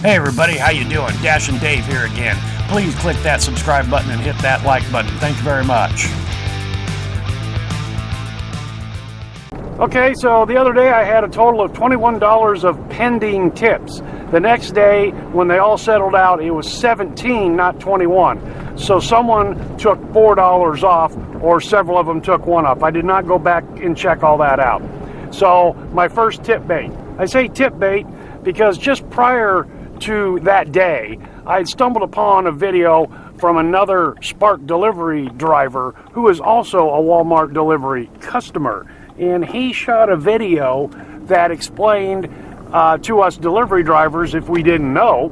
Hey everybody, how you doing? Dash and Dave here again. Please click that subscribe button and hit that like button. Thank you very much. Okay, so the other day I had a total of $21 of pending tips. The next day, when they all settled out, it was 17, not 21. So someone took $4 off, or several of them took one off. I did not go back and check all that out. So my first tip bait. I say tip bait because just prior to that day, I had stumbled upon a video from another Spark delivery driver who is also a Walmart delivery customer. And he shot a video that explained to us delivery drivers, if we didn't know,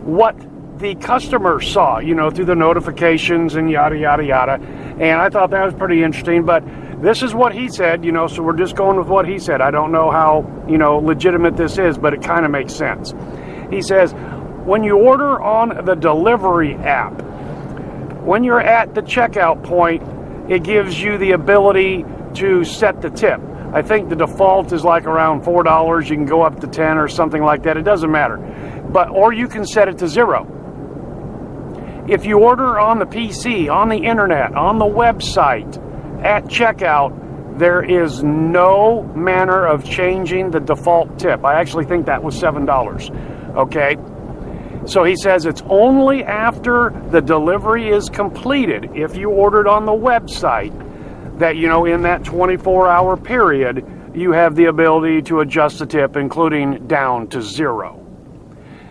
what the customer saw, you know, through the notifications and yada, yada, yada. And I thought that was pretty interesting, but this is what he said, you know, so we're just going with what he said. I don't know how, you know, legitimate this is, but it kind of makes sense. He says, when you order on the delivery app, when you're at the checkout point, it gives you the ability to set the tip. I think the default is like around $4. You can go up to 10 or something like that. It doesn't matter. Or you can set it to 0. If you order on the PC, on the internet, on the website, at checkout, there is no manner of changing the default tip. I actually think that was $7. Okay? So he says it's only after the delivery is completed, if you ordered on the website, that, you know, in that 24-hour period, you have the ability to adjust the tip, including down to 0.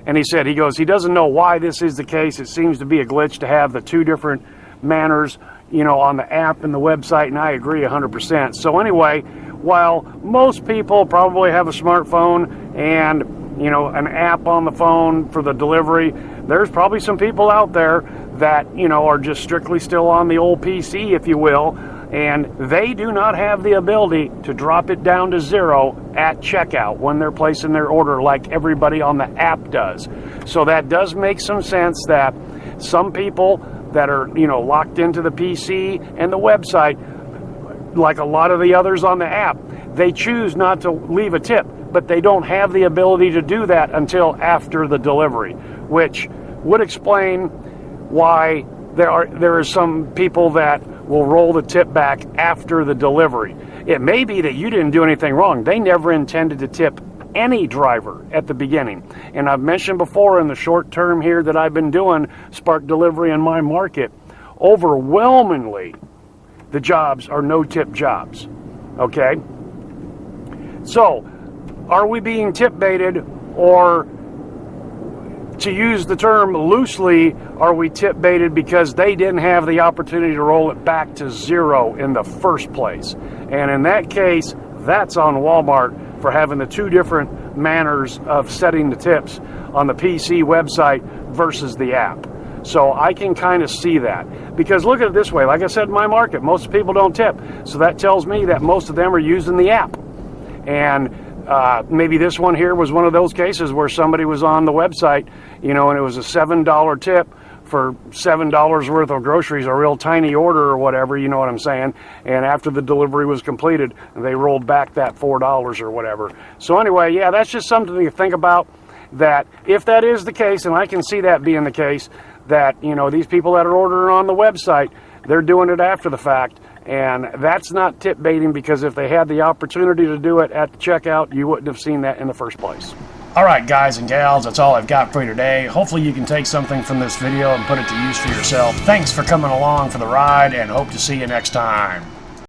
And he said, he doesn't know why this is the case. It seems to be a glitch to have the two different manners, you know, on the app and the website, and I agree 100%. So anyway, while most people probably have a smartphone and, you know, an app on the phone for the delivery, there's probably some people out there that, you know, are just strictly still on the old PC, if you will, and they do not have the ability to drop it down to 0 at checkout when they're placing their order like everybody on the app does. So that does make some sense that some people that are, you know, locked into the PC and the website, like a lot of the others on the app, they choose not to leave a tip, but they don't have the ability to do that until after the delivery, which would explain why there are some people that will roll the tip back after the delivery. It may be that you didn't do anything wrong. They never intended to tip any driver at the beginning. And I've mentioned before in the short term here that I've been doing Spark delivery in my market, overwhelmingly the jobs are no-tip jobs. Okay? So, are we being tip baited, or, to use the term loosely, are we tip baited because they didn't have the opportunity to roll it back to 0 in the first place? And in that case, that's on Walmart for having the two different manners of setting the tips on the PC website versus the app. So I can kind of see that. Because look at it this way, like I said in my market, most people don't tip. So that tells me that most of them are using the app. And maybe this one here was one of those cases where somebody was on the website, you know, and it was a $7 tip for $7 worth of groceries, a real tiny order or whatever, you know what I'm saying? And after the delivery was completed, they rolled back that $4 or whatever. So anyway, yeah, that's just something to think about, that if that is the case, and I can see that being the case, that, you know, these people that are ordering on the website, they're doing it after the fact. And that's not tip baiting, because if they had the opportunity to do it at the checkout, you wouldn't have seen that in the first place. All right, guys and gals, that's all I've got for you today. Hopefully you can take something from this video and put it to use for yourself. Thanks for coming along for the ride, and hope to see you next time.